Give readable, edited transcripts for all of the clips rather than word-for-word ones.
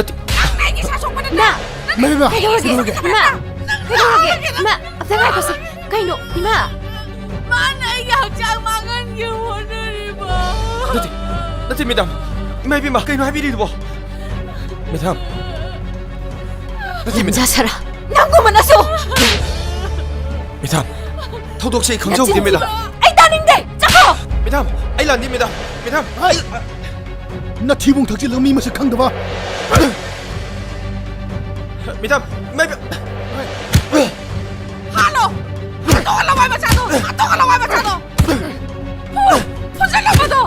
ꯅꯠꯇꯦ ꯅꯪꯒꯤ ꯁꯥꯁꯣꯛꯄꯗ ꯏꯃꯥ ꯏꯃꯥ ꯀꯩꯗꯧꯔꯒꯦ ꯏꯃꯥ ꯀꯩꯗꯧꯔꯒꯦ ꯏꯃꯥ ꯑꯝꯇ ꯉꯥꯏꯈꯣꯁꯦ ꯀꯩꯅꯣ ꯏꯃꯥ ꯃꯥꯅ ꯑꯩꯒꯤ ꯍꯛꯆꯥꯡ ꯃꯥꯡꯍꯟꯒꯦ ꯍꯣꯠꯅꯔꯤꯕ ꯅꯠꯇꯦ ꯃꯦꯗꯥꯝ 이마 이마 ꯀꯩꯅꯣ ꯍꯥꯏꯕꯤꯔꯤꯗꯨꯕꯣ ꯃꯦꯗꯥꯝ ꯅꯠꯇꯦ ꯃꯦꯗꯥꯝ ꯌꯥꯖꯔꯥ ꯅꯪꯒꯨꯝꯕꯅꯁꯨ ꯃꯦꯗꯥꯝ ꯊꯧꯗꯣꯛꯁꯦ ꯑꯩ ꯈꯪꯖꯍꯧꯗꯦ ꯃꯦꯗꯥꯝ ꯑꯩ ꯇꯥꯅꯤꯡꯗꯦ ꯆꯠꯈ꯭ꯔꯣ ꯃꯦꯗꯥꯝ ꯑꯩ ꯂꯥꯟꯗꯦ madam madam 나티봉 탁질러 미መስ을 강도봐 madam 이마 이마 Halo! Atong alaway masyado! Atong alaway masyado! Pusin na ba to?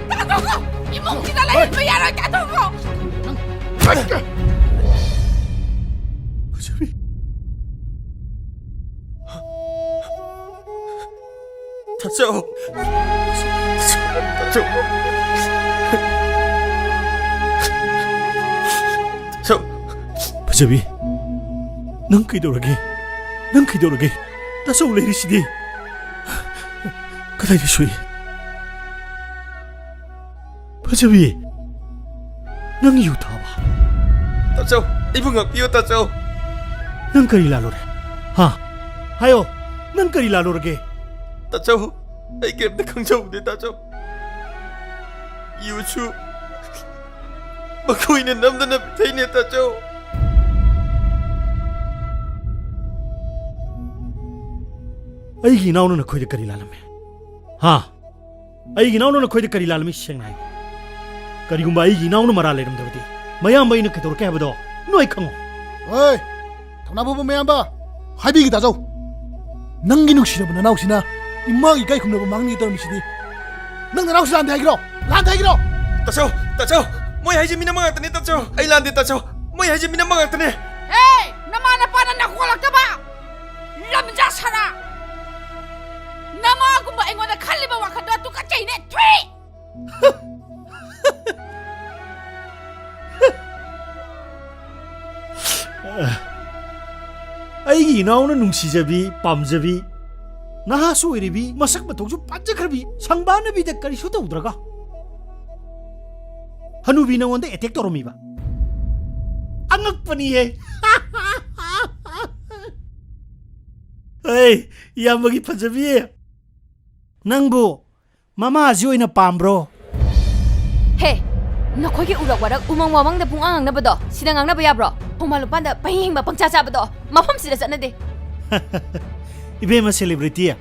Tato ko! Imong kinalayin mo yan ang tato ko! 어차피 다쳐 버저비 넌 그이도록이 나서 올레리시디 그다이 수이 버저비 넌 이웃다와 다쳐 이분가 비오 다쳐 넌 그리라로래 하 하요 넌 그리라로르게 다쳐 ꯑꯩ ꯀꯩꯝꯇ ꯈꯪꯖꯍꯧꯗꯦ ꯇꯥꯆꯧ ꯌꯨꯁꯨ ꯃꯈꯣꯏꯅ ꯅꯝꯗꯅ ꯄꯤꯊꯩꯅꯦ ꯇꯥꯆꯧ ꯑꯩꯒꯤ ꯏꯅꯥꯎꯅ ꯅꯈꯣꯏꯗ ꯀꯔꯤ ꯂꯥꯜꯂꯝꯃꯤ ꯍꯥ ꯑꯩꯒꯤ ꯏꯅꯥꯎꯅ ꯅꯈꯣꯏꯗ ꯀꯔꯤ ꯂꯥꯜꯂꯝꯃꯤ ꯁꯦꯡꯅ ꯍꯥꯏꯌꯨ ꯀꯔꯤꯒꯨꯝꯕ ꯑꯩꯒꯤ ꯏꯅꯥꯎꯅ ꯃꯔꯥꯜ ꯂꯩꯔꯝꯗꯕꯗꯤ ꯃꯌꯥꯝꯕ ꯑꯩꯅ ꯀꯩꯗꯧꯔꯛꯀꯦ ꯍꯥꯏꯕꯗꯣ ꯅꯣꯏ ꯈꯪꯉꯣ 어이 통나부부 매한바 하비기 다죠 낭기 눅시려부 나나우시나 임마기 가이 굽려부 막니 떨미시디 낭 나나우시 란데 하기로 따쳐 따쳐 뭐야 이제 미나마 같더니 따쳐 아이 란데 따쳐 뭐야 이제 미나마 같더니 Hey! Naman na pa na nakukulak ka ba? Lamja sana! Nama kung ba ingon na kaliba wakado at tukachay na three! ꯑꯩꯒꯤ ꯏꯅꯥꯎꯅ ꯅꯨꯡꯁꯤꯖꯕꯤ ꯄꯥꯝꯖꯕꯤ ꯅꯍꯥꯁꯨ ꯑꯣꯏꯔꯤꯕꯤ ꯃꯁꯛ ꯃꯇꯧꯁꯨ ꯄꯥꯟꯖꯈ꯭ꯔꯕꯤ ꯁꯪꯕꯥꯅꯕꯤꯗ ꯀꯔꯤꯁꯨ ꯇꯧꯗ꯭ꯔꯒ ꯍꯅꯨꯕꯤ ꯅꯉꯣꯟꯗ ꯑꯦꯇꯦꯛ ꯇꯧꯔꯝꯃꯤꯕ ꯑꯉꯛꯄꯅꯤꯍꯦ ꯑꯩ ꯏꯌꯥꯝꯕꯒꯤ ꯐꯖꯕꯤ ꯅꯪꯕꯨ ꯃꯃꯥꯁꯤ ꯑꯣꯏꯅ ꯄꯥꯝꯕ꯭ꯔꯣ ꯍꯦ ꯅꯈꯣꯏꯒꯤ ꯎꯔꯛ ꯋꯥꯔꯛ ꯎꯃꯪ ꯋꯥꯃꯪꯗ ꯄꯨꯡꯉꯥꯡ ꯉꯥꯡꯅꯕꯗꯣ ꯁꯤꯗ ꯉꯥꯡꯅꯕ ꯌꯥꯕ꯭ꯔꯣ ꯈꯣꯡꯕꯥꯟ ꯂꯨꯄꯥꯟꯗ ꯄꯩꯍꯤꯡꯕ ꯄꯪꯆꯥ ꯆꯥꯕꯗꯣ ꯃꯐꯝꯁꯤꯗ ꯆꯠꯅꯗꯦ 이베마 셀레브리티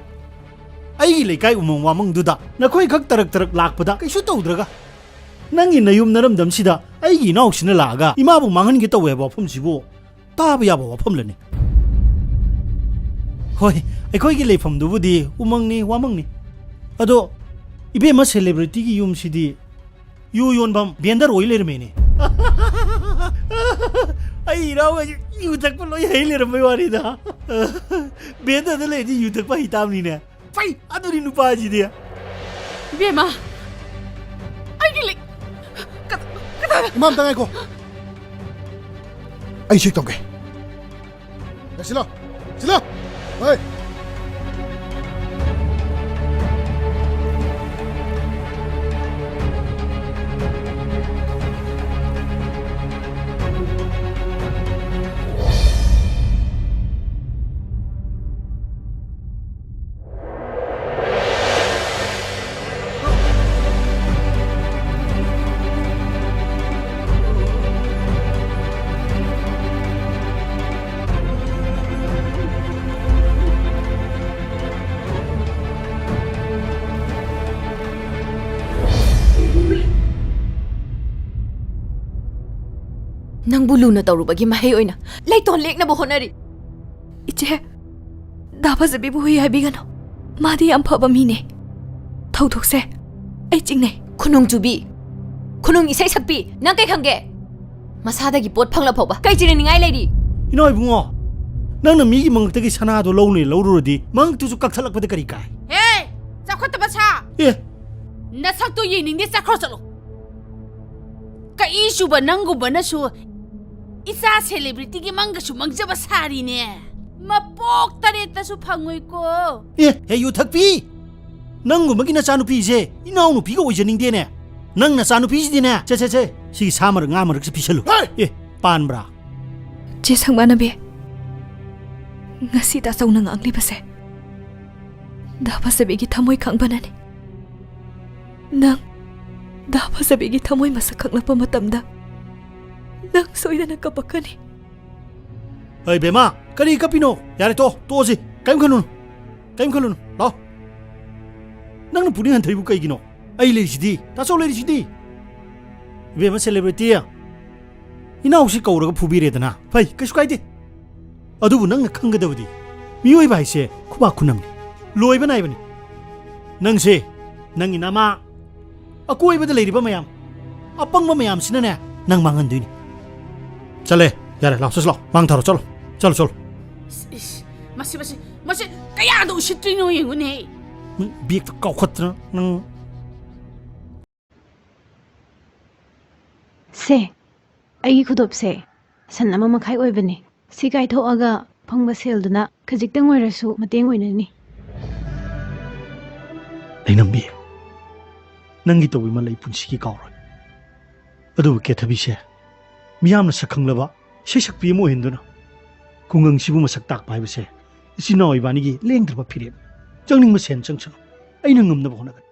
아이기 레이카이 우멍 와멍두다 나코이 각 따락따락 락보다 그이슈 떠오드라가 낭이 나윰 나름담시다 아이기 나옥시나 라가 이마부 망하는 게 떠왜 와품지고 따브야바 와품려네 호이 아이코이기 레이품두부디 우멍니 와멍니 아도 이베마 셀레브리티기 윰시디 유연밤 벤더 오일레르메니 아이 이라고 유탁 벌로 헤일레르메 와리다 벤더들 레디 유탁 파 히탐니네 파이 아두리 누파지디야 Bema! Ay, gilik! 이맘 당해고 아이 식동게 야 실러 어이 ꯅꯪꯕꯨ ꯂꯨꯅ ꯇꯧꯔꯨꯕꯒꯤ ꯃꯍꯩ ꯑꯣꯏꯅ ꯂꯩꯇꯣꯟ ꯂꯦꯛꯅꯕ ꯍꯣꯠꯅꯔꯤ 이제 나바자비부 후이 하비가노 마디 안 파바 미네 더욱세 아이 찍네 ꯈꯨꯅꯨꯡ ꯆꯨꯕꯤ ꯈꯨꯅꯨꯡ ꯏꯁꯩ ꯁꯛꯄꯤ ꯅꯪ ꯀꯩ ꯈꯪꯒꯦ ꯃꯁꯥꯗꯒꯤ ꯄꯣꯠ ꯐꯪꯂ ꯐꯥꯎꯕ ꯀꯩ ꯆꯤꯔꯅꯤꯡꯉꯥꯏ ꯂꯩꯔꯤ 이노 이붕어 낭나 미기 멍ꯛꯇꯒꯤ 사나도 ලꯧꯅꯤ ලꯧꯔꯨꯔꯗꯤ ꯃꯪꯛꯇꯨꯁꯨ ꯀꯛꯊꯠꯂꯛꯄꯗ ꯀꯔꯤ ꯀꯥꯏ Hey! Chakotaba sa! ꯑꯦ Nasakto yeningi sakro chalo! Ka issue ba nangguba na su isa celebrity gi manga su mangjaba sari ne. Mapok taret na su pangoy ko. 예, 해 유탁비 ꯅꯪꯒꯨꯝꯕꯒꯤ ꯅꯆꯥꯅꯨꯄꯤꯁꯦ ꯏꯅꯥꯎꯅꯨꯄꯤꯒ ꯑꯣꯏꯖꯅꯤꯡꯗꯦꯅꯦ ꯅꯪ ꯅꯆꯥꯅꯨꯄꯤꯁꯤꯗꯤꯅꯦ ꯁꯦ ꯁꯤꯒꯤ ꯁꯥ ꯃꯔꯛ ꯉꯥ ꯃꯔꯛꯁꯦ ꯄꯤꯁꯜꯂꯨ ꯑꯦ ꯄꯥꯟꯕ꯭ꯔꯥ ꯆꯦ ꯁꯪꯃꯥꯟꯅꯕꯤ ꯉꯁꯤ ꯇꯥꯆꯧꯅ ꯉꯥꯡꯂꯤꯕꯁꯦ ꯗꯥ ꯐꯖꯕꯤꯒꯤ ꯊꯃꯣꯏ ꯈꯪꯕꯅꯅꯤ ꯅꯪ ꯗꯥ ꯐꯖꯕꯤꯒꯤ ꯊꯃꯣꯏ ꯃꯁꯛ ꯈꯪꯂꯛꯄ ꯃꯇꯝꯗ ꯅꯪ ꯁꯣꯏꯗꯅ ꯀꯞꯄꯛꯀꯅꯤ ꯑꯩ ꯕꯦꯃꯥ ꯀꯔꯤ ꯀꯞꯄꯤꯅꯣ ꯌꯥꯔꯦ ꯇꯣꯛꯑꯁꯤ ꯀꯩꯝ ꯈꯜꯂꯨꯅꯨ ꯂꯥꯛꯑꯣ ꯅꯪꯅ ꯄꯨꯛꯅꯤꯡ ꯍꯟꯊꯔꯤꯕꯨ ꯀꯩꯒꯤꯅꯣ ꯑꯩ ꯂꯩꯔꯤꯁꯤꯗꯤ ꯇꯥꯆꯧ ꯂꯩꯔꯤꯁꯤꯗꯤ 이베마 셀레브리티야 이나옥시 거우라가 부비래드나 파이 그슈 가이디 어두부 낭나 칸가다부디 미오이 바이세 쿠바쿠남니 로이바 나이바니 낭세 낭이 나마 아꼬이바다 레이리바 마얌 아빵마 마얌 시나네 낭 망한드니 잘래 야래 라우스슬라 망타로 쩔어 마시 까야도 우시트리노 예군해 비액도 까우컸더라 낭 ꯁꯦ ꯑꯩꯒꯤ ꯈꯨꯗꯣꯞꯁꯦ ꯁꯟ ꯑꯃ ꯃꯈꯥꯏ ꯑꯣꯏꯕꯅꯤ ꯁꯤ ꯀꯥꯏꯊꯣꯛꯑꯒ ꯐꯪꯕ ꯁꯦꯜꯗꯨꯅ ꯈꯖꯤꯛꯇꯪ ꯑꯣꯏꯔꯁꯨ ꯃꯇꯦꯡ ꯑꯣꯏꯅꯅꯤ ꯂꯩꯅꯝꯕꯤ ꯅꯪꯒꯤ ꯇꯧꯕꯤꯃ ꯂꯩ ꯄꯨꯟꯁꯤꯒꯤ ꯀꯥꯎꯔꯣꯏ ꯑꯗꯨꯕꯨ ꯀꯦꯊꯕꯤꯁꯦ ꯃꯤꯌꯥꯝꯅ ꯁꯛꯈꯪꯂꯕ ꯏꯁꯩꯁꯛꯄꯤ ꯑꯃ ꯑꯣꯏꯍꯟꯗꯨꯅ ꯈꯨꯡꯒꯪꯁꯤꯕꯨ ꯃꯁꯛ ꯇꯥꯛꯄ ꯍꯥꯏꯕꯁꯦ ꯏꯆꯤꯟ ꯏꯅꯥꯎ ꯏꯕꯥꯅꯤꯒꯤ ꯂꯦꯡꯗ꯭ꯔꯕ ꯐꯤꯔꯦꯞ ꯆꯪꯅꯤꯡꯕ ꯁꯦꯟ ꯆꯪꯁꯅꯨ ꯑꯩꯅ ꯉꯝꯅꯕ ꯍꯣꯠꯅꯒꯅꯤ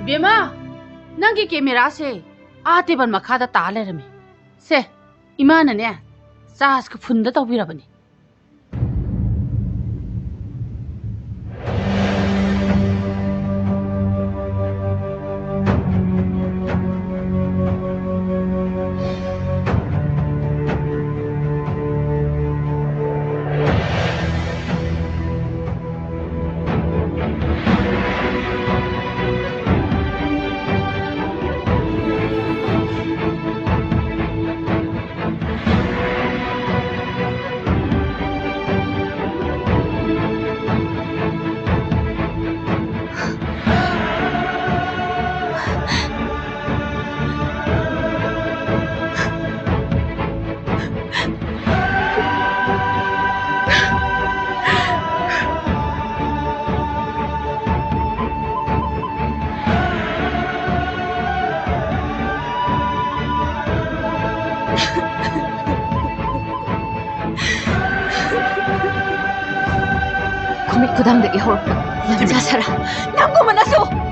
बेमा नंगी कैमरा से आते बन मखादा ताले रमे से इमान ने सास को फुंद तौबिरबनी 코믹 구당되게 홀까 남자 살아 남고 만나서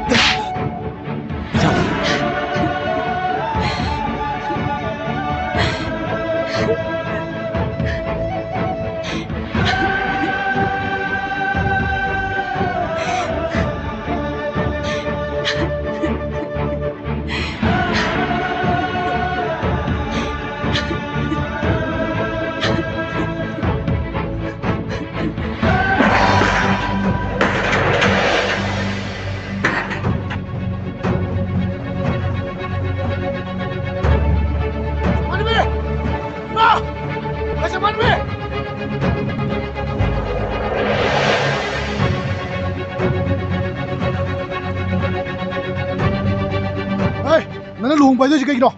나는 루홍바이 되지 그이노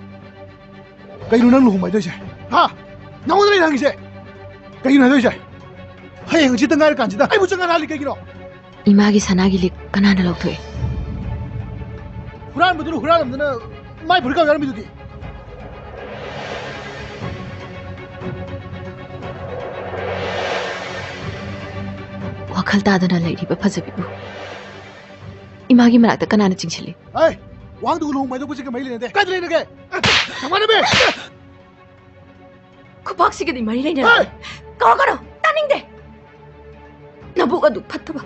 너는 루홍바이 되지 하 나오더니 당기지 그이노 되지 하여 지든 갈 간지다 아이 무슨 갈리 그이노 이마기 사나기 릭 까나나 럭토에 후란 부드로 후란 없는 마이 불가 가는 미두디 와칼 따드나 레이리바 파자비부 이마기 말았다 까나나 찡실리 아이 왕도 루홍바이 되고 지금 매일인데 까들이는 게 장만해 ꯈꯨꯄꯥꯛꯁꯤꯒꯗꯤ ꯃꯔꯤ ꯂꯩꯅꯔꯦ ꯀꯧꯔꯛꯀꯅꯣ ꯇꯥꯅꯤꯡꯗꯦ ꯅꯕꯨꯛ ꯑꯗꯨ ꯐꯠꯇꯕ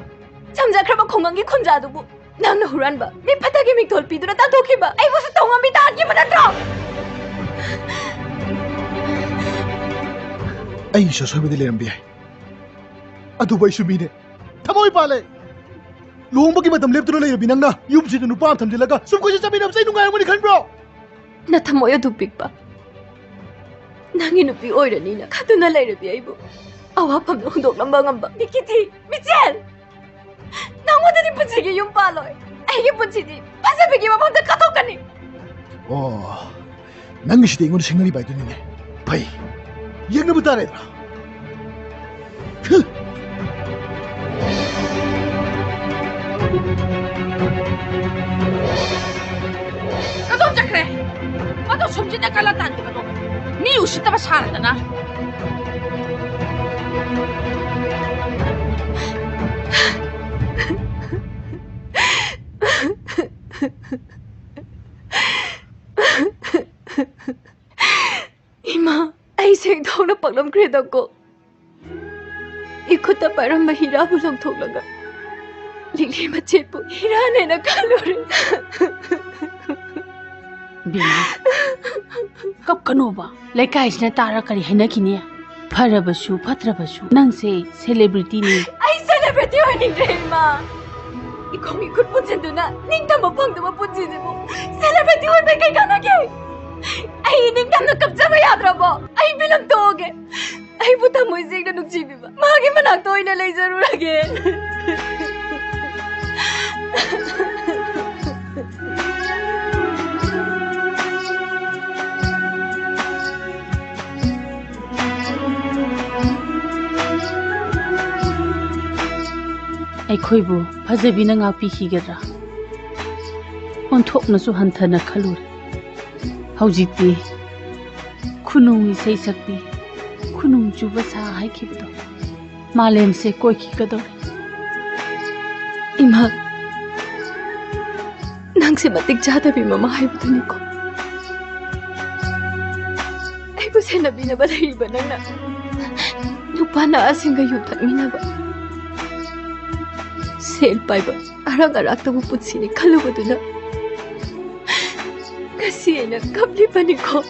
ꯆꯝꯖꯈ꯭ꯔꯕ ꯈꯨꯡꯒꯪꯒꯤ ꯈꯨꯟꯖꯥꯗꯨꯕꯨ ꯅꯪꯅ ꯍꯨꯔꯥꯟꯕ ꯃꯤ ꯐꯠꯇꯒꯤ ꯃꯤꯡꯊꯣꯜ ꯄꯤꯗꯨꯅ ꯇꯥꯟꯊꯣꯛꯈꯤꯕ ꯑꯩꯕꯨꯁꯨ ꯇꯧꯉꯝꯕꯤ ꯇꯥꯍꯟꯈꯤꯕ ꯅꯠꯇ꯭ꯔꯣ ꯑꯩꯒꯤꯁꯨ ꯑꯁꯣꯏꯕꯗꯤ ꯂꯩꯔꯝꯕ ꯌꯥꯏ ꯑꯗꯨꯕꯨ ꯑꯩꯁꯨ ꯃꯤꯅꯦ ꯊꯃꯣꯏ ꯄꯥꯜꯂꯦ ꯂꯨꯍꯣꯡꯕꯒꯤ ꯃꯇꯝ ꯂꯦꯞꯇꯨꯅ ꯂꯩꯔꯕꯤ ꯅꯪꯅ ꯌꯨꯝꯁꯤꯗ ꯅꯨꯄꯥ ꯑꯃ ꯊꯝꯖꯤꯜꯂꯒ ꯁꯨꯝ ꯀꯣꯏꯆꯠ ꯆꯠꯃꯤꯟꯅꯕꯁꯦ ꯑꯩ ꯅꯨꯡꯉꯥꯏꯔꯝꯒꯅꯤ ꯈꯟꯕ꯭ꯔꯣ ꯅ ꯊꯃꯣꯏ ꯑꯗꯨ ꯄꯤꯛꯄ ꯅꯪꯒꯤ ꯅꯨꯄꯤ ꯑꯣꯏꯔꯅꯤꯅ ꯈꯟꯗꯨꯅ ꯂꯩꯔꯕꯤ ꯑꯩꯕꯨ ꯑꯋꯥꯐꯝꯗ ꯍꯨꯟꯗꯣꯛꯂꯝꯕ ꯉꯝꯕ ꯃꯤꯀꯤꯊꯤ ꯃꯤꯆꯦꯜ ꯅꯪꯉꯣꯟꯗꯗꯤ ꯄꯨꯟꯁꯤꯒꯤ ꯌꯨꯝ ꯄꯥꯜꯂꯣꯏ ꯑꯩꯒꯤ ꯄꯨꯟꯁꯤꯗꯤ ꯐꯖꯕꯤꯒꯤ ꯃꯐꯝꯗ ꯀꯠꯊꯣꯛꯀꯅꯤ ꯑꯣ ꯅꯪꯒꯤꯁꯤꯗꯤ ꯑꯩꯉꯣꯟꯗ ꯁꯤꯡꯅꯔꯤꯕ ꯍꯥꯏꯗꯨꯅꯤꯅꯦ ꯐꯩ ꯌꯦꯡꯅꯕ ꯇꯥꯔꯦꯗ꯭ꯔꯥ ꯀꯗꯣꯝ ꯆꯠꯈ꯭ꯔꯦ ꯃꯗꯣ ꯁꯨꯝꯖꯤꯟꯅ ꯀꯜꯂ ꯇꯥꯟꯈꯤꯕꯗꯣ ꯃꯤ ꯎꯁꯤꯠꯇꯕ ꯁꯥꯔꯗꯅ 이마, 아이생 더우나 빡럼 그래다고 이코타 바람마 히라부 렁통라가 링리마 제부 히라네나 칼로레 ꯕꯦꯝꯃ ꯀꯞꯀꯅꯣꯕ ꯂꯩꯀꯥꯏꯁꯤꯅ ꯇꯥꯔ ꯀꯔꯤ ꯍꯥꯏꯅꯈꯤꯅꯤ ꯐꯔꯕꯁꯨ ꯐꯠꯇ꯭ꯔꯕꯁꯨ ꯅꯪꯁꯦ ꯁꯦꯂꯦꯕ꯭ꯔꯤꯇꯤꯅꯤ 아이 셀레브리티 어닝데 이마 이콩이 굿 본전두나 닝담보 펑드마 본지지고 셀레브리티 얼마이 그이 가나게 아이 닝담노 깝자마 야드라보 아이 빌럼 또오게 아이 부타 모이생나 눅지비마 마기 만학 또이나 레이저루라게 ꯑꯩꯈꯣꯏꯕꯨ ꯐꯖꯕꯤꯅ ꯉꯥꯛꯄꯤꯈꯤꯒꯗ꯭ꯔꯥ ꯑꯣꯟꯊꯣꯛꯅꯁꯨ ꯍꯟꯊꯅ ꯈꯜꯂꯨꯔꯦ ꯍꯧꯖꯤꯛꯇꯤ ꯈꯨꯅꯨꯡ ꯏꯁꯩ ꯁꯛꯄꯤ ꯈꯨꯅꯨꯡ ꯆꯨꯕ ꯁꯥ ꯍꯥꯏꯈꯤꯕꯗꯣ ꯃꯥꯂꯦꯝꯁꯦ ꯀꯣꯏꯈꯤꯒꯗꯧꯔꯦ 이마 낭세 마틱 자다비 마마 하이부드니까 아이고 세나비나 바다이바 낭나 누파나 아싱가 유탁미나바 셀 빠이바 아락아락다고 뿌치니 칼로바두나 가시에나 깜리바니까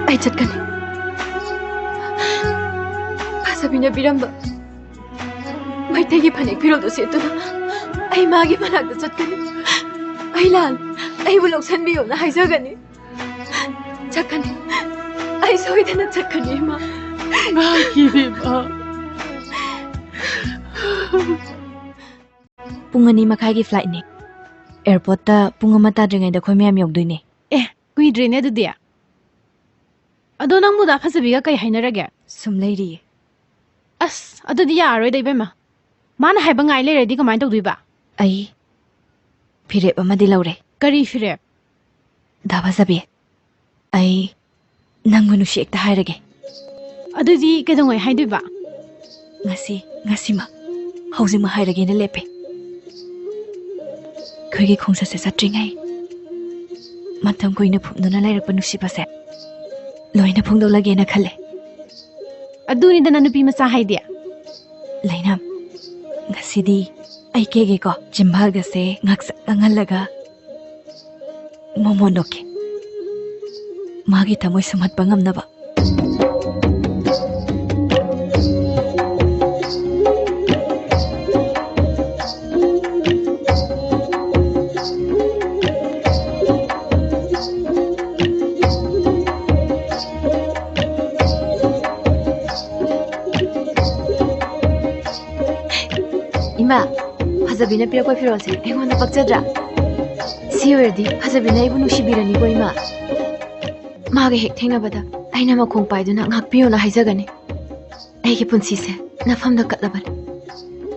아이 잣가니 파사비냐 비람바 마이태기 파넥 비로도 세뚜나 아이 마기 만학도 잣가니 아이 란 아이 불록 산비요나 하이저가니 잣가니 아이 소이되나 잣가니 마 마기비마 ꯄꯨꯡ 2 ꯃꯈꯥꯏꯒꯤ ꯐ꯭ꯂꯥꯏꯠꯅꯤ ꯑꯦꯌꯔꯄꯣꯔꯠꯇ ꯄꯨꯡ 1 ꯇꯥꯗ꯭ꯔꯤꯉꯩꯗ ꯑꯩꯈꯣꯏ ꯃꯌꯥꯝ ꯌꯧꯗꯣꯏꯅꯦ ꯑꯦ ꯀꯨꯏꯗ꯭ꯔꯦꯅꯦ ꯑꯗꯨꯗꯤ ꯑꯗꯣ ꯅꯪꯕꯨꯗ ꯐꯖꯕꯤꯒ ꯀꯩ ꯍꯥꯏꯅꯔꯒꯦ ꯁꯨꯝ ꯂꯩꯔꯤꯌꯦ ꯑꯁ ꯑꯗꯨꯗꯤ ꯌꯥꯔꯔꯣꯏꯗ ꯏꯕꯦꯝꯃ ꯃꯥꯅ ꯍꯥꯏꯕ ꯉꯥꯏ ꯂꯩꯔꯗꯤ ꯀꯃꯥꯏꯅ ꯇꯧꯗꯣꯏꯕ ꯑꯩ ꯐꯤꯔꯦꯞ ꯑꯃꯗꯤ ꯂꯧꯔꯦ ꯀꯔꯤ ꯐꯤꯔꯦꯞ ꯗꯥ ꯐꯖꯕꯤ ꯑꯩ ꯅꯪꯕꯨ ꯅꯨꯡꯁꯤ ꯍꯦꯛꯇ ꯍꯥꯏꯔꯒꯦ ꯑꯗꯨꯗꯤ ꯀꯩꯗꯧꯉꯩ ꯍꯥꯏꯗꯣꯏꯕ ꯉꯁꯤꯃꯛ ꯍꯧꯖꯤꯛꯃꯛ ꯍꯥꯏꯔꯒꯦꯅ ꯂꯦꯞꯄꯦ ꯑꯩꯈꯣꯏꯒꯤ ꯈꯣꯡꯆꯠꯁꯦ ꯆꯠꯇ꯭ꯔꯤꯉꯩ ꯃꯇꯝ ꯀꯨꯏꯅ ꯐꯨꯝꯗꯨꯅ ꯂꯩꯔꯛꯄ ꯅꯨꯡꯁꯤꯕꯁꯦ ꯂꯣꯏꯅ ꯐꯣꯡꯗꯣꯛꯂꯒꯦꯅ ꯈꯜꯂꯦ ꯑꯗꯨꯅꯤꯗꯅ ꯅꯨꯄꯤ ꯃꯆꯥ ꯍꯥꯏꯗꯤ ꯂꯩꯅꯥꯝ ꯉꯁꯤꯗꯤ ꯑꯩ ꯀꯦꯒꯦꯀꯣ ꯆꯤꯝꯕꯥꯜꯒꯁꯦ ꯉꯥꯛꯁꯛ ꯉꯥꯡꯍꯜꯂꯒ ꯃꯣꯃꯣꯟ ꯅꯣꯛꯀꯦ ꯃꯥꯒꯤ ꯊꯃꯣꯏ ꯁꯨꯝꯍꯠꯄ ꯉꯝꯅꯕ 이마, 파자비나 피라고 피로세. 애원나 빡자드라. 시오르디 파자비나 이부 누시비라니고 이마. 마게 핵탱나바다. 아이나마 공파이두나 ngakpiyo나 하이자가니. 아이게 분시세. 나팜다 깠라바니.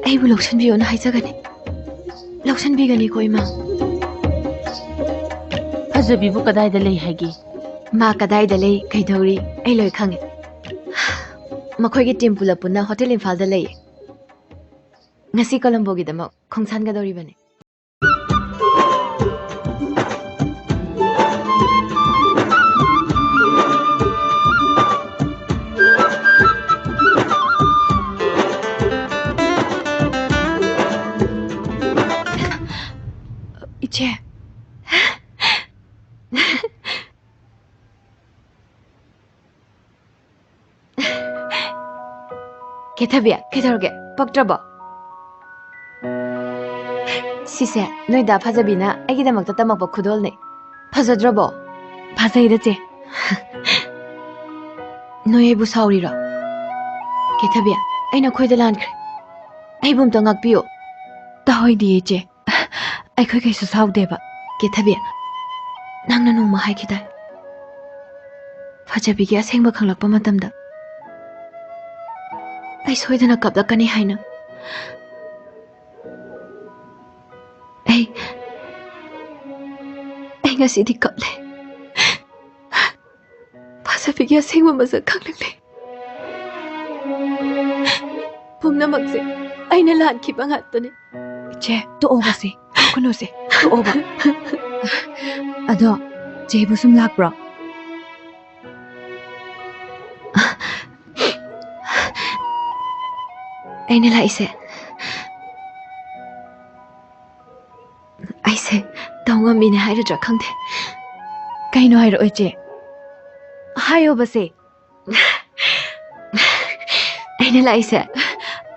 아이부 록션비요나 하이자가니. 록션비가니고 이마. ꯐꯖꯕꯤꯕꯨ ꯀꯗꯥꯏꯗ ꯂꯩ ꯍꯥꯏꯒꯦ ꯃꯥ ꯀꯗꯥꯏꯗ ꯂꯩ ꯀꯩꯗꯧꯔꯤ ꯑꯩ ꯂꯣꯏ ꯈꯪꯉꯦ ꯃꯈꯣꯏꯒꯤ ꯇꯤꯝ ꯄꯨꯂꯞ ꯄꯨꯟꯅ ꯍꯣꯇꯦꯜ ꯏꯝꯐꯥꯜꯗ ꯂꯩꯌꯦ ngasi Colombo-gidamok khongsangadoribane. Iche. Kethabia, ketorge, paktrabo. Sise, noida phajabina aigidamagta tamakba khudolne. Phajadrabo. Phajaida che. Noi aibu saurira. Kethabia, aina khoida lankhre. Aibum ta ngakpiyo. Tahoi di che. Ai khoi kai su saudeba. Kethabia, nangna nongma haikidai. Phajabigi asengba khanglakpa matamda. Ai soidana kapdakani haina. Ai ngasidi kaple. Phajabigi asengba masak khanglagle. Pumnamakse aina lankhiba ngatane. Che, to over se. Kuno se. To over. Ado, che bu sum lakbro. Aina laise. Aise, taunga mine haira khangde. Kaino hairo che. Hayo base. Aina laise.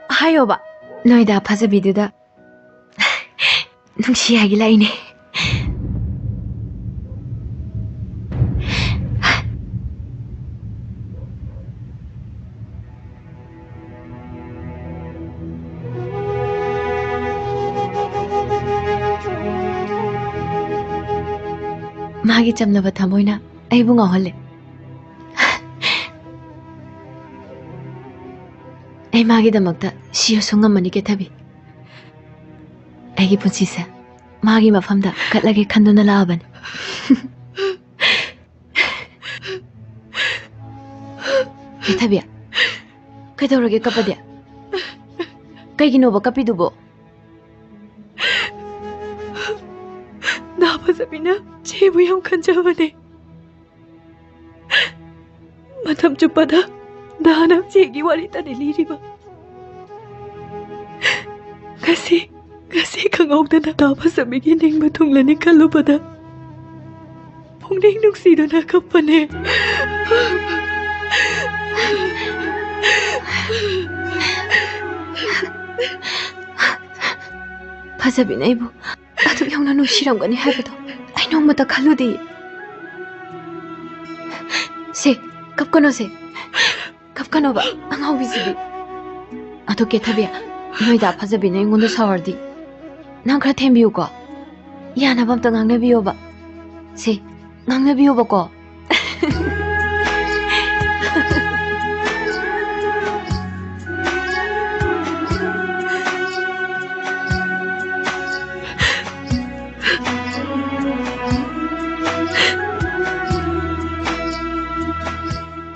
Hayo ba. Noida phajabiduda. Nungsi hagi laine. Magi chamnaba thamoina aibu ngahole. Ai magi damakta siyo songamani Kethabi. Aigi punsise magi mafamda katlage khanduna laaban. Kethabia, kaidorage kapadia. Kaiginoba kapidubo. Dabasabina chebu yam khanjabane. Matam chupada dana chegi wari tane liriba. Kasi khangawdana dabasabigi ningba thunglani khalubada. Phungning nungsidana kappane. Phajabina ibu aduk yauna nungsiramgani haibado ai nongmata khaludi. Se kapkano se. Kapkanoba angawbisibi. Ado Kethabia noida phajabina ingonda sawardi. Nang khara thembiyu ko. Yana bamta ngangnabiyo ba. Se ngangnabiyo ba ko.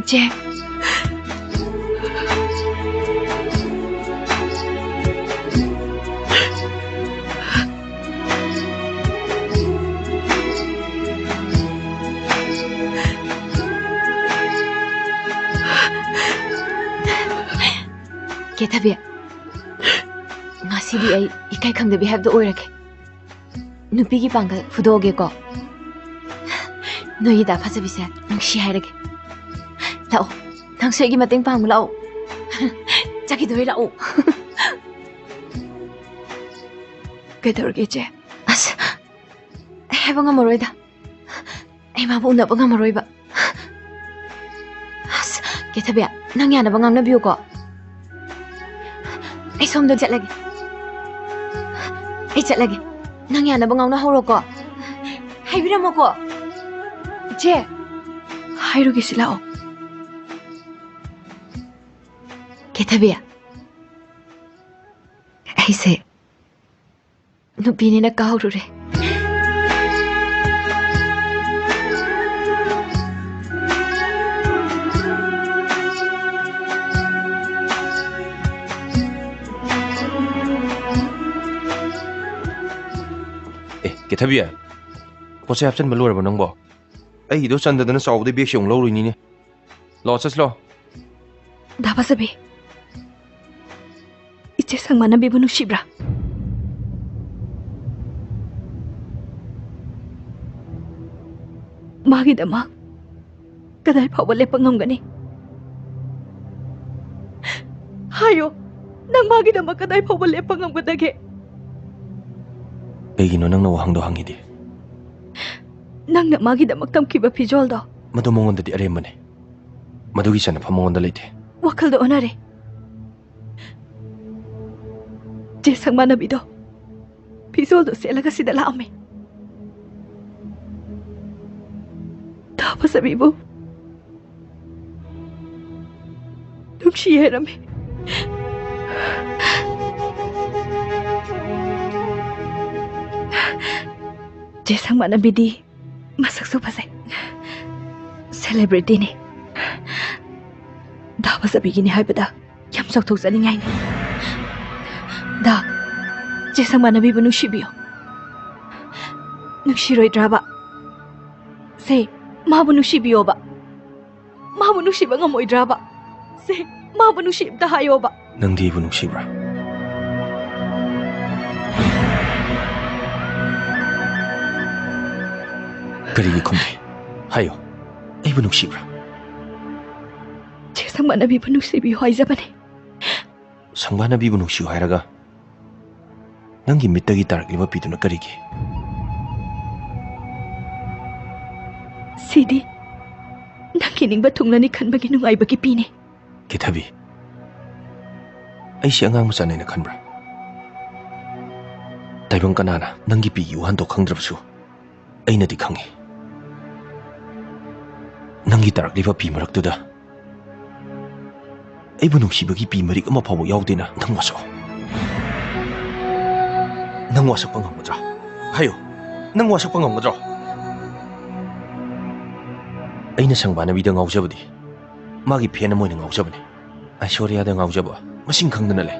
Che. Kethabia, ngasidi ai ikai khangdabi habda oirake. Nupigi panggal fudoge ko. Noi da phajabise nungsi hairage. Lao, nang segi mateng pang lao. Chaki doi lao. Kaidorage che. As, heba ngamoroida. Ai mabu unaba ngamoroiba. As, Kethabia, nang yana bangang na biyo ko. Ai somdo chatlagi. Ai chatlagi. Nang yana bangang na horo ko. Haibiramo ko. Che. Hairugi silao. Kethabia, aise nupini na kahurure. ꯊꯕꯤ ꯄꯣꯠꯆꯩ ꯍꯥꯞꯆꯟꯕ ꯂꯣꯏꯔꯕ ꯅꯪꯕꯣ ꯑꯩꯒꯤꯗꯣ ꯆꯟꯗꯗꯅ ꯆꯥꯎꯕꯗꯩ ꯕꯦꯒꯁꯤ ꯑꯃꯨꯛ ꯂꯧꯔꯨꯏꯅꯤꯅꯦ ꯂꯥꯛꯑꯣ ꯆꯠꯁꯤꯂꯣ 다바사비 이제 상만나비부 누시브라 마기다마 그달 파벌레 뻥엄가니 하요 난 마기다마 그달 파벌레 뻥엄가다게 ꯀꯩꯒꯤꯅꯣ ꯅꯪꯅ ꯋꯥꯍꯪꯗꯣ ꯍꯪꯉꯤꯗꯤ ꯅꯪꯅ ꯃꯥꯒꯤꯗꯃꯛ ꯇꯝꯈꯤꯕ ꯐꯤꯖꯣꯜꯗꯣ ꯃꯗꯨ ꯃꯉꯣꯟꯗꯗꯤ ꯑꯔꯦꯝꯕꯅꯦ ꯃꯗꯨꯒꯤ ꯆꯟꯅꯐꯝ ꯃꯉꯣꯟꯗ ꯂꯩꯇꯦ ꯋꯥꯈꯜꯗ ꯑꯣꯟꯅꯔꯦ ꯆꯦ ꯁꯪꯃꯥꯟꯅꯕꯤꯗꯣ ꯐꯤꯖꯣꯜꯗꯣ ꯁꯦꯠꯂꯒ ꯁꯤꯗ ꯂꯥꯛꯑꯝꯃꯦ ꯊꯥꯐꯖꯕꯤꯕꯨ ꯅꯨꯡꯁꯤ ꯍꯥꯏꯔꯝꯃꯦ ꯆꯦ ꯁꯪꯃꯥꯟꯅꯕꯤꯗꯤ ꯃꯁꯛꯁꯨ ꯐꯖꯩ ꯁꯦꯂꯦꯕ꯭ꯔꯤꯇꯤꯅꯤ ꯊꯥꯐꯖꯕꯤꯒꯤꯅꯤ ꯍꯥꯏꯕꯗ ꯌꯥꯝ ꯆꯥꯎꯊꯣꯛꯆꯅꯤꯡꯉꯥꯏꯅꯤ ꯗꯥ ꯆꯦ ꯁꯪꯃꯥꯟꯅꯕꯤꯕꯨ ꯅꯨꯡꯁꯤꯕꯤꯌꯣ ꯅꯨꯡꯁꯤꯔꯣꯏꯗ꯭ꯔꯕ ꯁꯦ 마부 누시비오바 마부 누시바 ngamoidraba se 마부 누시ib다 하요바 ꯅꯪꯗꯤ ꯑꯩꯕꯨ ꯅꯨꯡꯁꯤꯕ꯭ꯔꯥ ꯀꯔꯤꯒꯤ ꯈꯨꯝꯗꯦ ꯍꯥꯏꯌꯣ ꯑꯩꯕꯨ ꯅꯨꯡꯁꯤꯕ꯭ꯔꯥ 제상만나비부 누시비요 하이자바네 ꯁꯪꯕꯥꯅꯕꯤꯕꯨ ꯅꯨꯡꯁꯤꯌꯨ ꯍꯥꯏꯔꯒ ꯅꯪꯒꯤ ꯃꯤꯠꯇꯒꯤ ꯇꯥꯔꯛꯂꯤꯕ ꯄꯤꯗꯨꯅ ꯀꯔꯤꯒꯤ 시디 ꯅꯪꯒꯤꯅꯤꯡꯕ ꯊꯨꯡꯂꯅꯤ ꯈꯟꯕꯒꯤ ꯅꯨꯡꯉꯥꯏꯕꯒꯤ ꯄꯤꯅꯤ ꯀꯤꯊꯕꯤ ꯑꯩꯁꯤ ꯑꯉꯥꯡ ꯃꯆꯥꯅꯦꯅ ꯈꯟꯕ꯭ꯔꯥ ꯇꯥꯏꯕꯪ ꯀꯅꯥꯅ ꯅꯪꯒꯤ ꯄꯤꯒꯤ ꯋꯥꯍꯟꯗꯣ ꯈꯪꯗ꯭ꯔꯕꯁꯨ ꯑꯩꯅꯗꯤ ꯈꯪꯉꯤ ꯅꯪꯒꯤ ꯇꯥꯔꯛꯂꯤꯕ ꯄꯤ ꯃꯔꯛꯇꯨꯗ ꯑꯩꯕꯨ ꯅꯨꯡꯁꯤꯕꯒꯤ ꯄꯤ ꯃꯔꯤꯛ ꯑꯃ ꯐꯥꯎꯕ ꯌꯥꯎꯗꯦꯅ ꯅꯪ ꯋꯥꯁꯛꯑꯣ ꯅꯪ ꯋꯥꯁꯛꯄ ꯉꯝꯒꯗ꯭ꯔꯥ ꯍꯥꯏꯌꯣ ꯅꯪ ꯋꯥꯁꯛꯄ ꯉꯝꯒꯗ꯭ꯔꯣ ꯑꯩꯅ ꯁꯪꯕꯥꯅꯕꯤꯗ ꯉꯥꯎꯖꯕꯗꯤ ꯃꯥꯒꯤ ꯐꯦꯟ ꯑꯃ ꯑꯣꯏꯅ ꯉꯥꯎꯖꯕꯅꯤ ꯑꯥꯏꯁꯣꯔꯤꯌꯥꯗ ꯉꯥꯎꯖꯕ ꯃꯁꯤꯡ ꯈꯪꯗꯅ ꯂꯩ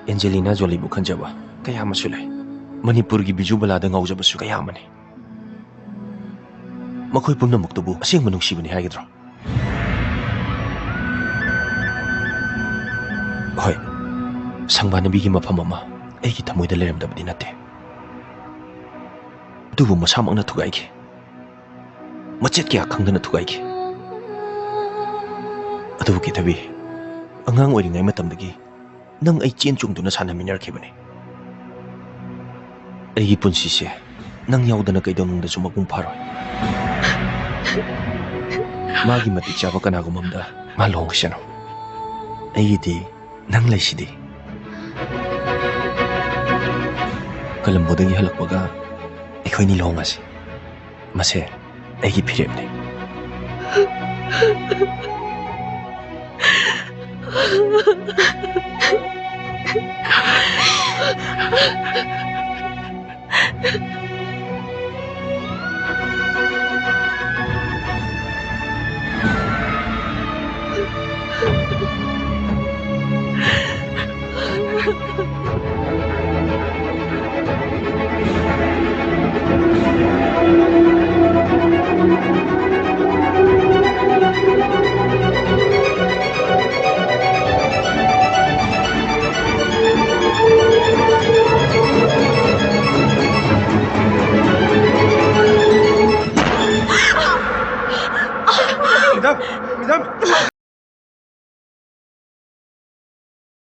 ꯑꯦꯟꯖꯦꯂꯤꯅꯥ ꯖꯣꯂꯤꯕꯨ ꯈꯟꯖꯕ ꯀꯌꯥ ꯑꯃꯁꯨ ꯂꯩ ꯃꯅꯤꯄꯨꯔꯒꯤ ꯕꯤꯖꯨꯕꯂꯥꯗ ꯉꯥꯎꯖꯕꯁꯨ ꯀꯌꯥ ꯑꯃꯅꯤ ꯃꯈꯣꯏ ꯄꯨꯝꯅꯃꯛꯇꯨꯕꯨ ꯑꯁꯦꯡꯕ ꯅꯨꯡꯁꯤꯕꯅꯤ ꯍꯥꯏꯒꯗ꯭ꯔꯣ ꯍꯣꯏ ꯁꯪꯕꯥꯅꯕꯤꯒꯤ ꯃꯐꯝ ꯑꯃ ꯑꯩꯒꯤ ꯊꯃꯣꯏꯗ ꯂꯩꯔꯝꯗꯕꯗꯤ ꯅꯠꯇꯦ ꯑꯗꯨꯕꯨ ꯃꯁꯥꯃꯛꯅ ꯊꯨꯒꯥꯏꯈꯤ ꯃꯆꯦꯠ ꯀꯌꯥ ꯈꯪꯗꯅ ꯊꯨꯒꯥꯏꯈꯤ ꯑꯗꯨꯕꯨ ꯀꯤꯊꯕꯤ ꯑꯉꯥꯡ ꯑꯣꯏꯔꯤꯉꯩ ꯃꯇꯝꯗꯒꯤ ꯅꯪ ꯑꯩ ꯆꯦꯟ ꯆꯣꯡꯗꯨꯅ ꯁꯥꯟꯅꯃꯤꯟꯅꯔꯛꯈꯤꯕꯅꯤ ꯑꯩꯒꯤ ꯄꯨꯟꯁꯤꯁꯦ ꯅꯪ ꯌꯥꯎꯗꯅ ꯀꯩꯗꯧꯅꯨꯡꯗꯁꯨ ꯃꯄꯨꯡ ꯐꯥꯔꯣꯏ ꯃꯥꯒꯤ ꯃꯇꯤꯛ ꯆꯥꯕ ꯀꯅꯥꯒꯨꯝꯕ ꯑꯃꯗ ꯃꯥ ꯂꯨꯍꯣꯡꯈꯤꯁꯅꯨ ꯑꯩꯒꯤꯗꯤ ꯅꯪ ꯂꯩꯁꯤꯗꯤ ꯀꯂꯝꯕꯣꯗꯒꯤ ꯍꯜꯂꯛꯄꯒ ꯑꯩꯈꯣꯏꯅꯤ ꯂꯨꯍꯣꯡꯉꯁꯤ ꯃꯁꯦ ꯑꯩꯒꯤ ꯐꯤꯔꯦꯞꯅꯤ